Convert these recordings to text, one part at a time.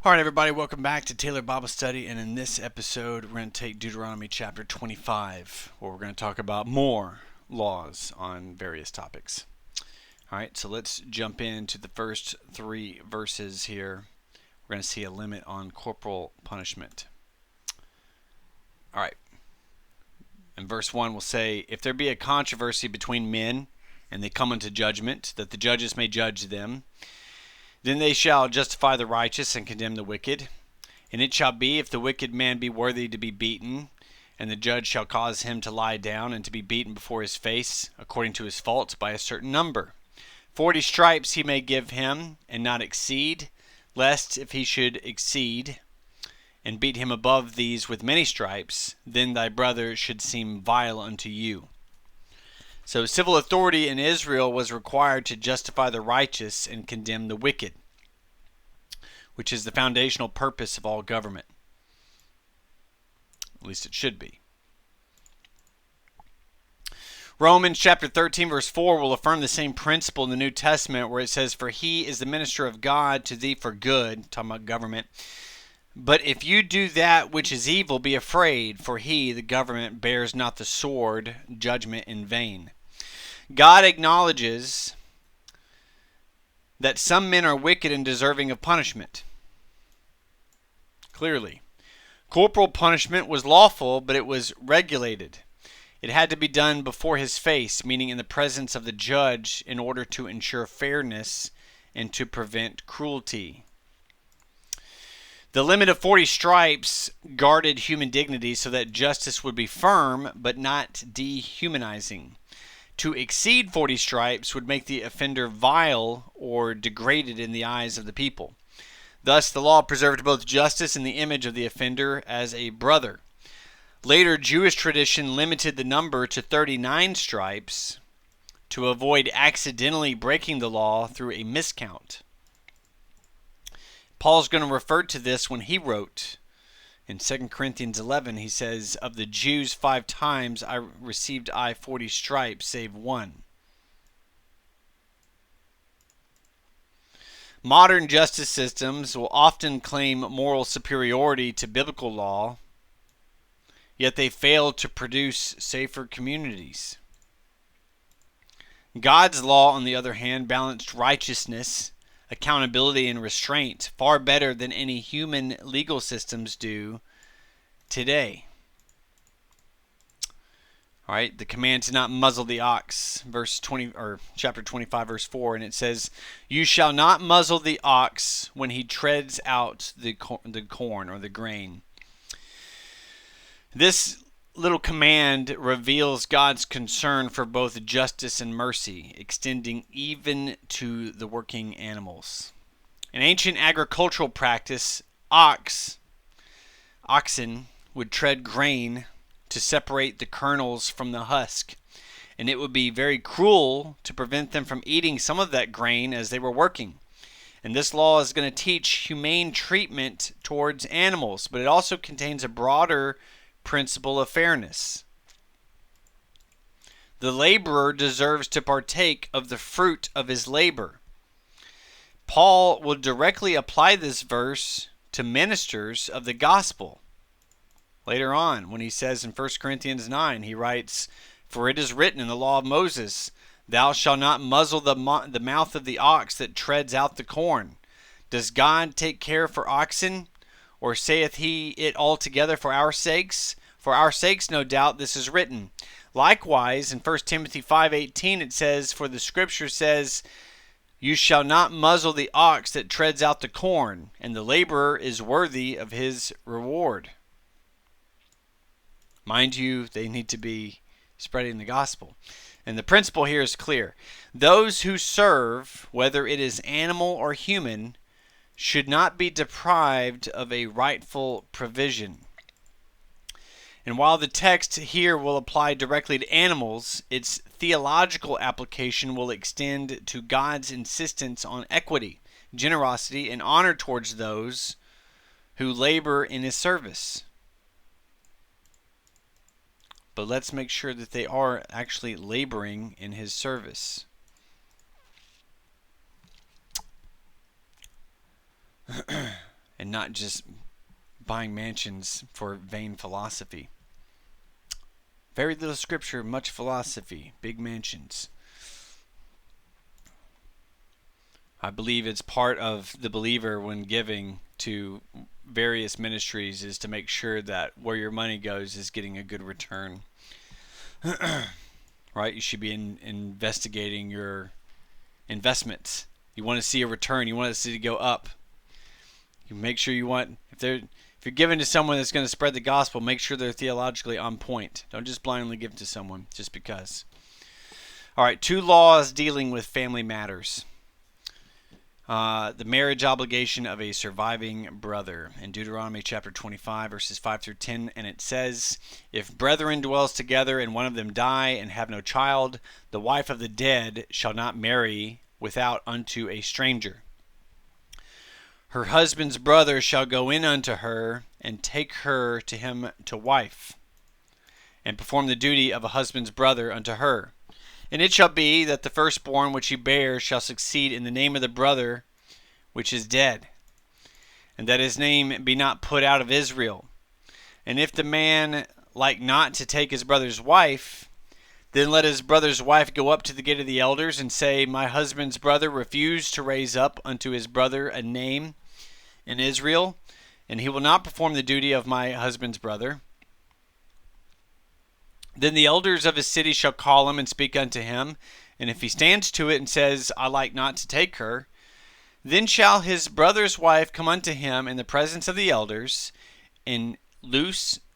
All right, everybody, welcome back to Taylor Bible Study. And in this episode, we're going to take Deuteronomy chapter 25, where we're going to talk about more laws on various topics. All right, so let's jump into the first three verses here. We're going to see a limit on corporal punishment. All right, in verse 1, we'll say, "If there be a controversy between men, and they come unto judgment, that the judges may judge them, then they shall justify the righteous and condemn the wicked. And it shall be, if the wicked man be worthy to be beaten, and the judge shall cause him to lie down and to be beaten before his face, according to his faults, by a certain number. 40 stripes he may give him, and not exceed, lest if he should exceed, and beat him above these with many stripes, then thy brother should seem vile unto you." So civil authority in Israel was required to justify the righteous and condemn the wicked, which is the foundational purpose of all government. At least it should be. Romans chapter 13 verse 4 will affirm the same principle in the New Testament, where it says, "For he is the minister of God to thee for good," talking about government. "But if you do that which is evil, be afraid, for he, the government, bears not the sword, judgment in vain." God acknowledges that some men are wicked and deserving of punishment. Clearly. Corporal punishment was lawful, but it was regulated. It had to be done before his face, meaning in the presence of the judge, in order to ensure fairness and to prevent cruelty. The limit of 40 stripes guarded human dignity so that justice would be firm but not dehumanizing. To exceed 40 stripes would make the offender vile or degraded in the eyes of the people. Thus, the law preserved both justice and the image of the offender as a brother. Later, Jewish tradition limited the number to 39 stripes to avoid accidentally breaking the law through a miscount. Paul's going to refer to this when he wrote in 2 Corinthians 11, he says, "Of the Jews 5 times I received 40 stripes, save one." Modern justice systems will often claim moral superiority to biblical law, yet they fail to produce safer communities. God's law, on the other hand, balanced righteousness, accountability, and restraint far better than any human legal systems do today. All right, the command to not muzzle the ox, verse 20 or chapter 25 verse 4, and it says, "You shall not muzzle the ox when he treads out the corn or the grain." This little command reveals God's concern for both justice and mercy, extending even to the working animals. In ancient agricultural practice, oxen would tread grain to separate the kernels from the husk, and it would be very cruel to prevent them from eating some of that grain as they were working. And this law is going to teach humane treatment towards animals, but it also contains a broader principle of fairness. The laborer deserves to partake of the fruit of his labor. Paul will directly apply this verse to ministers of the gospel. Later on, when he says in 1 Corinthians 9, he writes, "For it is written in the law of Moses, Thou shalt not muzzle the mouth of the ox that treads out the corn. Does God take care for oxen? Or saith he it altogether for our sakes? For our sakes, no doubt, this is written." Likewise, in 1 Timothy 5:18, it says, "For the scripture says, You shall not muzzle the ox that treads out the corn, and the laborer is worthy of his reward." Mind you, they need to be spreading the gospel. And the principle here is clear. Those who serve, whether it is animal or human, should not be deprived of a rightful provision. And while the text here will apply directly to animals, its theological application will extend to God's insistence on equity, generosity, and honor towards those who labor in his service. But let's make sure that they are actually laboring in his service. and not just buying mansions for vain philosophy. Very little scripture, much philosophy, big mansions. I believe it's part of the believer when giving to various ministries is to make sure that where your money goes is getting a good return. Right? You should be investigating your investments. You want to see a return. You want to see it go up. You make sure you want, if you're giving to someone that's going to spread the gospel, make sure they're theologically on point. Don't just blindly give to someone just because. All right, 2 laws dealing with family matters. The marriage obligation of a surviving brother. In Deuteronomy chapter 25, verses 5 through 10, and it says, "If brethren dwells together, and one of them die, and have no child, the wife of the dead shall not marry without unto a stranger. Her husband's brother shall go in unto her, and take her to him to wife, and perform the duty of a husband's brother unto her. And it shall be that the firstborn which he bears shall succeed in the name of the brother which is dead, and that his name be not put out of Israel. And if the man like not to take his brother's wife, then let his brother's wife go up to the gate of the elders, and say, My husband's brother refused to raise up unto his brother a name in Israel, and he will not perform the duty of my husband's brother. Then the elders of his city shall call him and speak unto him, and if he stands to it and says, I like not to take her, then shall his brother's wife come unto him in the presence of the elders, and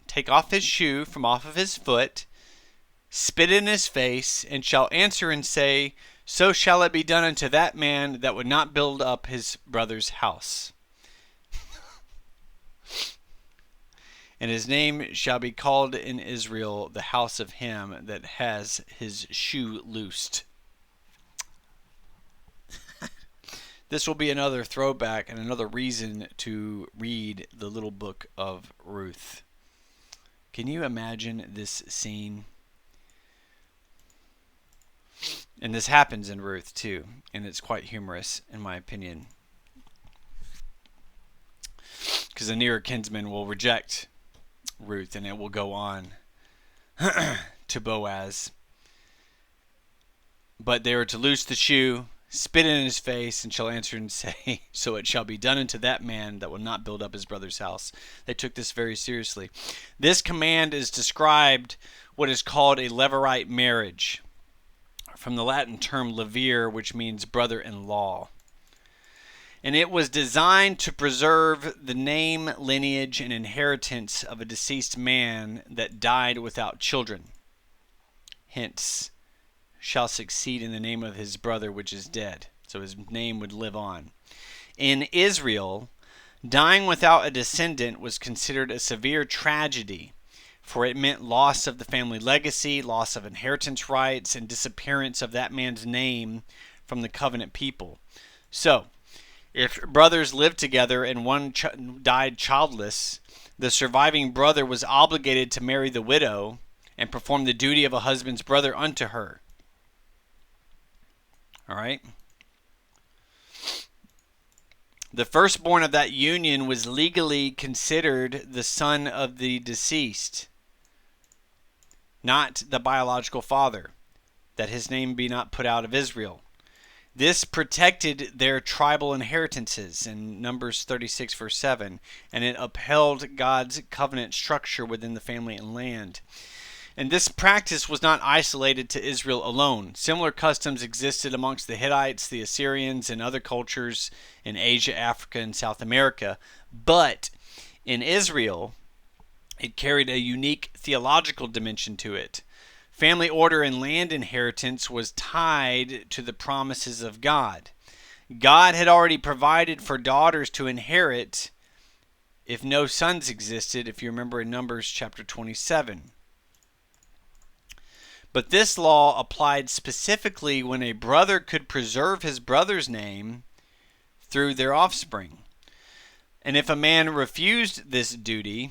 take off his shoe from off of his foot, spit in his face, and shall answer and say, So shall it be done unto that man that would not build up his brother's house. And his name shall be called in Israel the house of him that has his shoe loosed." This will be another throwback and another reason to read the little book of Ruth. Can you imagine this scene? And this happens in Ruth too, and it's quite humorous in my opinion. Because the nearer kinsman will reject Ruth, and it will go on to Boaz. But they are to loose the shoe, spit in his face, and shall answer and say, So it shall be done unto that man that will not build up his brother's house. They took this very seriously. This command is described what is called a levirate marriage, from the Latin term levir, which means brother-in-law. And it was designed to preserve the name, lineage, and inheritance of a deceased man that died without children. Hence, shall succeed in the name of his brother which is dead. So his name would live on. In Israel, dying without a descendant was considered a severe tragedy, for it meant loss of the family legacy, loss of inheritance rights, and disappearance of that man's name from the covenant people. So, if brothers lived together and one died childless, the surviving brother was obligated to marry the widow and perform the duty of a husband's brother unto her. All right? The firstborn of that union was legally considered the son of the deceased, not the biological father, that his name be not put out of Israel. This protected their tribal inheritances in Numbers 36, verse 7, and it upheld God's covenant structure within the family and land. And this practice was not isolated to Israel alone. Similar customs existed amongst the Hittites, the Assyrians, and other cultures in Asia, Africa, and South America. But in Israel, it carried a unique theological dimension to it. Family order and land inheritance was tied to the promises of God. God had already provided for daughters to inherit if no sons existed, if you remember in Numbers chapter 27. But this law applied specifically when a brother could preserve his brother's name through their offspring. And if a man refused this duty,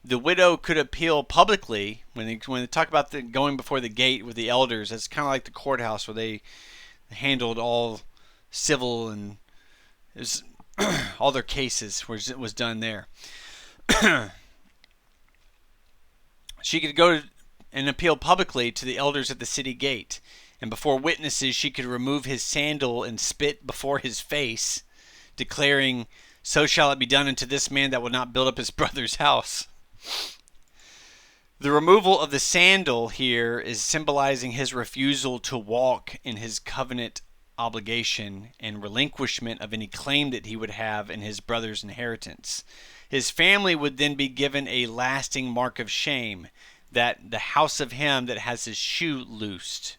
the widow could appeal publicly. When they talk about going before the gate with the elders, it's kind of like the courthouse where they handled all civil, and it was all their cases was done there. She could go and appeal publicly to the elders at the city gate, and before witnesses she could remove his sandal and spit before his face, declaring, "So shall it be done unto this man that will not build up his brother's house." The removal of the sandal here is symbolizing his refusal to walk in his covenant obligation and relinquishment of any claim that he would have in his brother's inheritance. His family would then be given a lasting mark of shame, that the house of him that has his shoe loosed.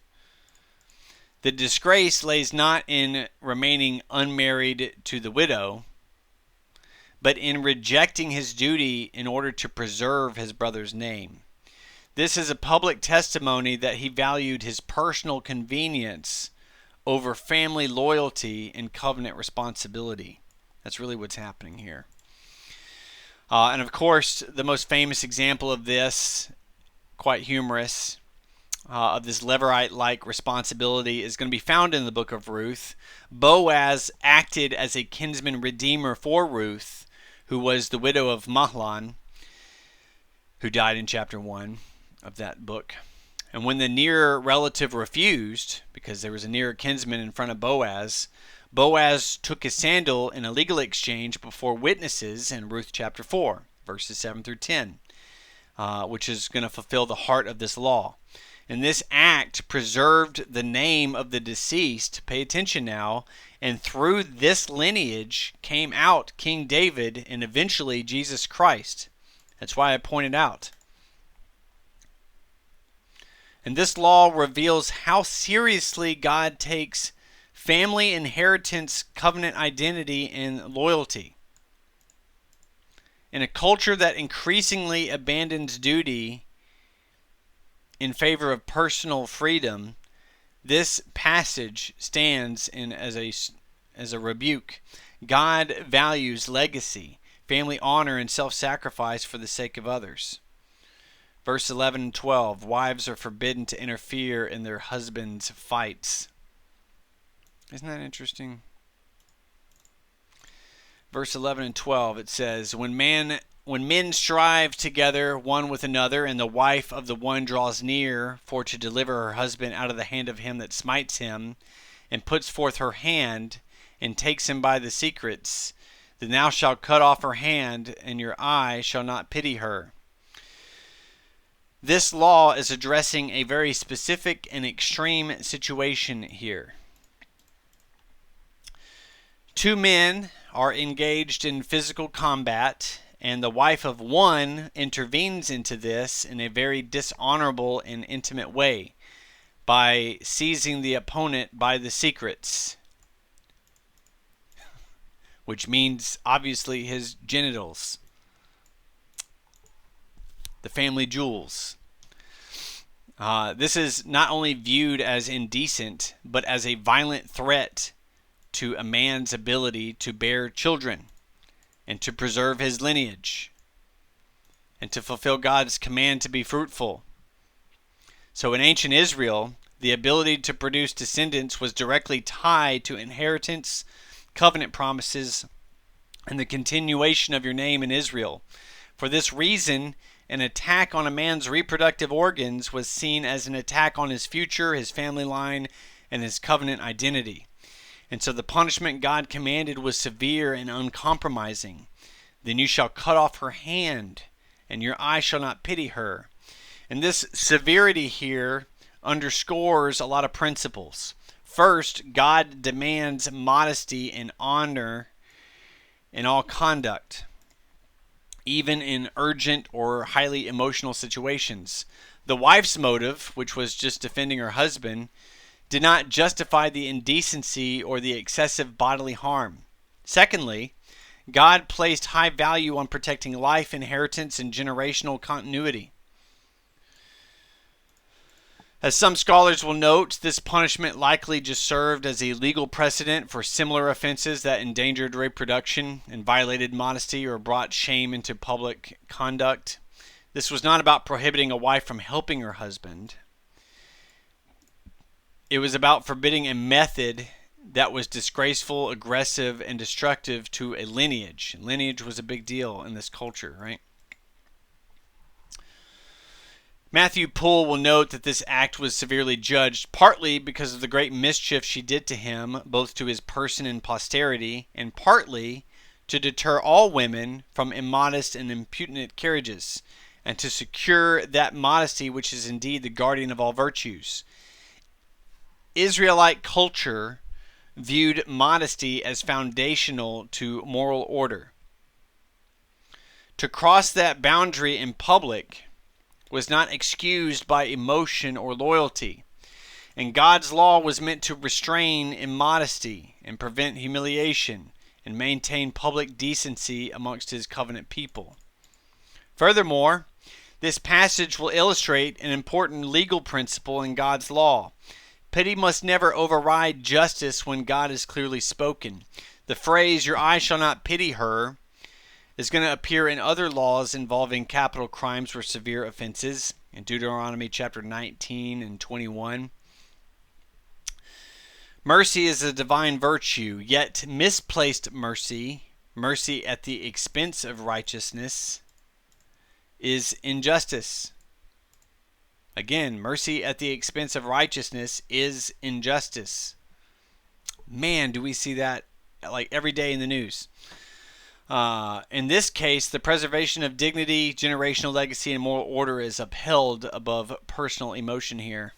The disgrace lays not in remaining unmarried to the widow, but in rejecting his duty in order to preserve his brother's name. This is a public testimony that he valued his personal convenience over family loyalty and covenant responsibility. That's really what's happening here. And of course, the most famous example of this, quite humorous, of this Levirate-like responsibility is going to be found in the book of Ruth. Boaz acted as a kinsman redeemer for Ruth, who was the widow of Mahlon, who died in chapter 1 of that book. And when the near relative refused, because there was a near kinsman in front of Boaz, Boaz took his sandal in a legal exchange before witnesses in Ruth chapter 4, verses 7 through 10, which is going to fulfill the heart of this law. And this act preserved the name of the deceased, pay attention now, and through this lineage came out King David and eventually Jesus Christ. That's why I pointed out. And this law reveals how seriously God takes family inheritance, covenant identity, and loyalty. In a culture that increasingly abandons duty in favor of personal freedom, this passage stands as a rebuke. God values legacy, family honor, and self-sacrifice for the sake of others. Verse 11 and 12, wives are forbidden to interfere in their husbands' fights. Isn't that interesting? Verse 11 and 12, it says, When men strive together one with another, and the wife of the one draws near for to deliver her husband out of the hand of him that smites him, and puts forth her hand, and takes him by the secrets, then thou shalt cut off her hand, and your eye shall not pity her. This law is addressing a very specific and extreme situation here. Two men are engaged in physical combat, and the wife of one intervenes into this in a very dishonorable and intimate way by seizing the opponent by the secrets, which means obviously his genitals, the family jewels. This is not only viewed as indecent, but as a violent threat to a man's ability to bear children and to preserve his lineage and to fulfill God's command to be fruitful. So in ancient Israel, the ability to produce descendants was directly tied to inheritance, covenant promises, and the continuation of your name in Israel. For this reason, an attack on a man's reproductive organs was seen as an attack on his future, his family line, and his covenant identity. And so the punishment God commanded was severe and uncompromising. Then you shall cut off her hand, and your eye shall not pity her. And this severity here underscores a lot of principles. First, God demands modesty and honor in all conduct, even in urgent or highly emotional situations. The wife's motive, which was just defending her husband, did not justify the indecency or the excessive bodily harm. Secondly, God placed high value on protecting life, inheritance, and generational continuity. As some scholars will note, this punishment likely just served as a legal precedent for similar offenses that endangered reproduction and violated modesty or brought shame into public conduct. This was not about prohibiting a wife from helping her husband. It was about forbidding a method that was disgraceful, aggressive, and destructive to a lineage. Lineage was a big deal in this culture, right? Matthew Poole will note that this act was severely judged, partly because of the great mischief she did to him, both to his person and posterity, and partly to deter all women from immodest and impudent carriages, and to secure that modesty which is indeed the guardian of all virtues. Israelite culture viewed modesty as foundational to moral order. To cross that boundary in public was not excused by emotion or loyalty, and God's law was meant to restrain immodesty and prevent humiliation and maintain public decency amongst his covenant people. Furthermore, this passage will illustrate an important legal principle in God's law. Pity must never override justice when God has clearly spoken. The phrase, "your eye shall not pity her," is going to appear in other laws involving capital crimes or severe offenses in Deuteronomy chapter 19 and 21. Mercy is a divine virtue, yet misplaced mercy, mercy at the expense of righteousness, is injustice. Again, mercy at the expense of righteousness is injustice. Man, do we see that like every day in the news. In this case, the preservation of dignity, generational legacy, and moral order is upheld above personal emotion here.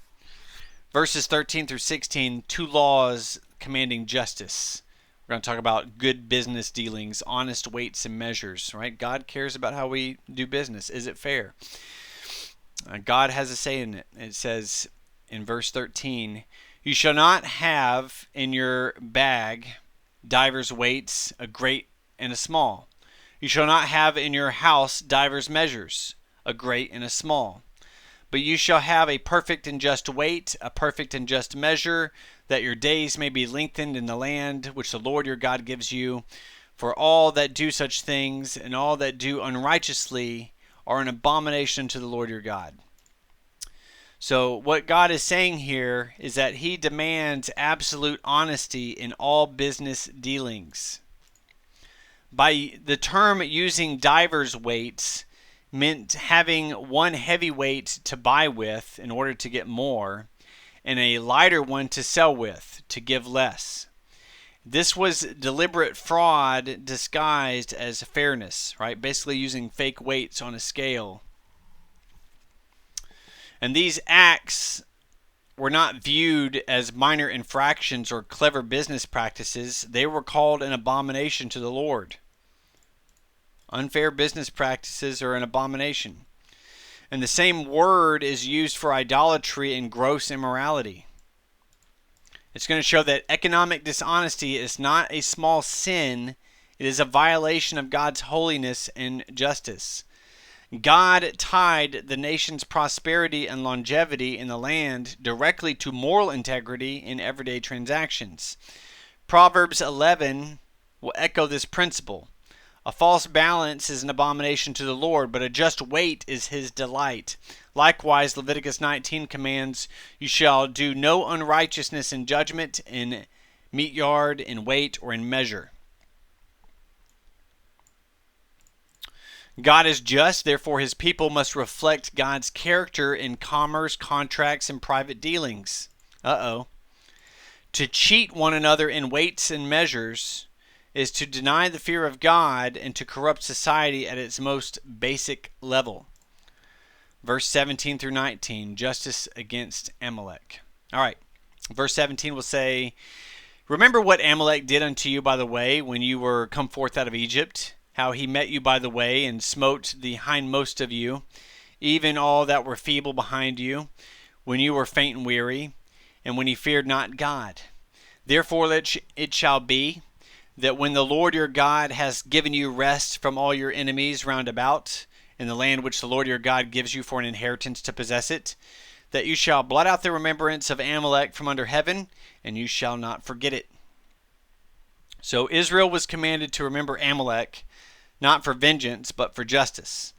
Verses 13 through 16, two laws commanding justice. We're going to talk about good business dealings, honest weights and measures, right? God cares about how we do business. Is it fair? God has a say in it. It says in verse 13, "You shall not have in your bag divers weights, a great and a small. You shall not have in your house divers measures, a great and a small. But you shall have a perfect and just weight, a perfect and just measure, that your days may be lengthened in the land which the Lord your God gives you. For all that do such things and all that do unrighteously are an abomination to the Lord your God." So what God is saying here is that he demands absolute honesty in all business dealings. By the term using divers weights meant having one heavy weight to buy with in order to get more, and a lighter one to sell with to give less. This was deliberate fraud disguised as fairness, right? Basically using fake weights on a scale. And these acts were not viewed as minor infractions or clever business practices. They were called an abomination to the Lord. Unfair business practices are an abomination. And the same word is used for idolatry and gross immorality. It's going to show that economic dishonesty is not a small sin. It is a violation of God's holiness and justice. God tied the nation's prosperity and longevity in the land directly to moral integrity in everyday transactions. Proverbs 11 will echo this principle. A false balance is an abomination to the Lord, but a just weight is his delight. Likewise, Leviticus 19 commands, "You shall do no unrighteousness in judgment, in meat yard, in weight, or in measure." God is just, therefore his people must reflect God's character in commerce, contracts, and private dealings. To cheat one another in weights and measures is to deny the fear of God and to corrupt society at its most basic level. Verse 17 through 19, justice against Amalek. All right, verse 17 will say, "Remember what Amalek did unto you by the way when you were come forth out of Egypt, how he met you by the way and smote the hindmost of you, even all that were feeble behind you, when you were faint and weary, and when he feared not God. Therefore it shall be, that when the Lord your God has given you rest from all your enemies round about, in the land which the Lord your God gives you for an inheritance to possess it, that you shall blot out the remembrance of Amalek from under heaven, and you shall not forget it." So Israel was commanded to remember Amalek, not for vengeance, but for justice.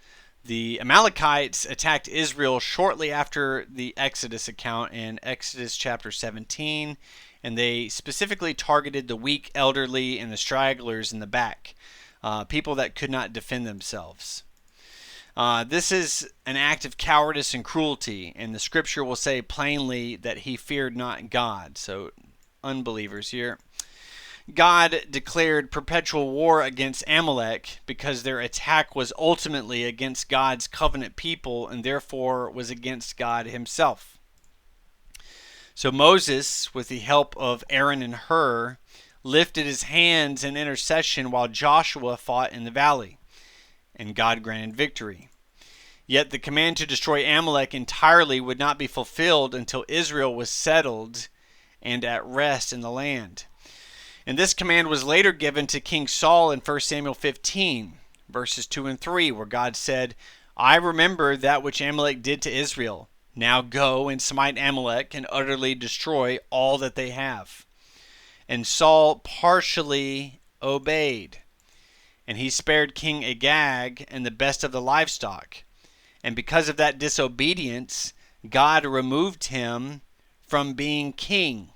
The Amalekites attacked Israel shortly after the Exodus account in Exodus chapter 17 and they specifically targeted the weak, elderly, and the stragglers in the back, people that could not defend themselves. This is an act of cowardice and cruelty, and the scripture will say plainly that he feared not God. So, unbelievers here. God declared perpetual war against Amalek because their attack was ultimately against God's covenant people and therefore was against God himself. So Moses, with the help of Aaron and Hur, lifted his hands in intercession while Joshua fought in the valley, and God granted victory. Yet the command to destroy Amalek entirely would not be fulfilled until Israel was settled and at rest in the land. And this command was later given to King Saul in 1 Samuel 15, verses 2 and 3, where God said, I remember that which Amalek did to Israel. Now go and smite Amalek and utterly destroy all that they have. And Saul partially obeyed. And he spared King Agag and the best of the livestock. And because of that disobedience, God removed him from being king.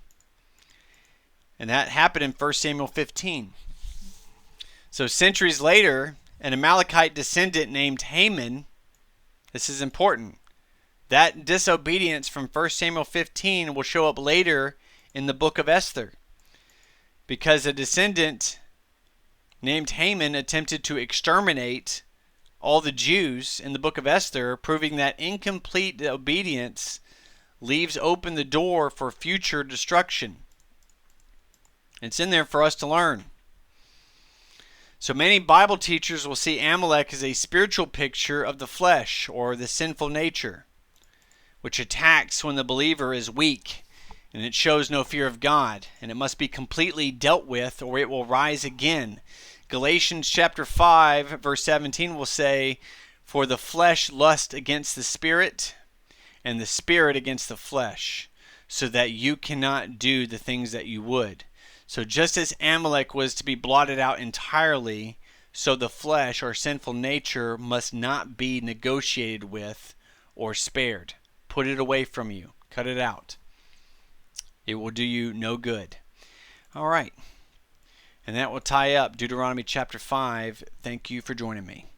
And that happened in 1 Samuel 15. So centuries later, an Amalekite descendant named Haman, this is important, that disobedience from 1 Samuel 15 will show up later in the book of Esther. Because a descendant named Haman attempted to exterminate all the Jews in the book of Esther, proving that incomplete obedience leaves open the door for future destruction. It's in there for us to learn. So many Bible teachers will see Amalek as a spiritual picture of the flesh or the sinful nature, which attacks when the believer is weak and it shows no fear of God, and it must be completely dealt with or it will rise again. Galatians chapter 5 verse 17 will say, for the flesh lusts against the spirit and the spirit against the flesh, so that you cannot do the things that you would. So just as Amalek was to be blotted out entirely, so the flesh or sinful nature must not be negotiated with or spared. Put it away from you. Cut it out. It will do you no good. All right. And that will tie up Deuteronomy chapter 5. Thank you for joining me.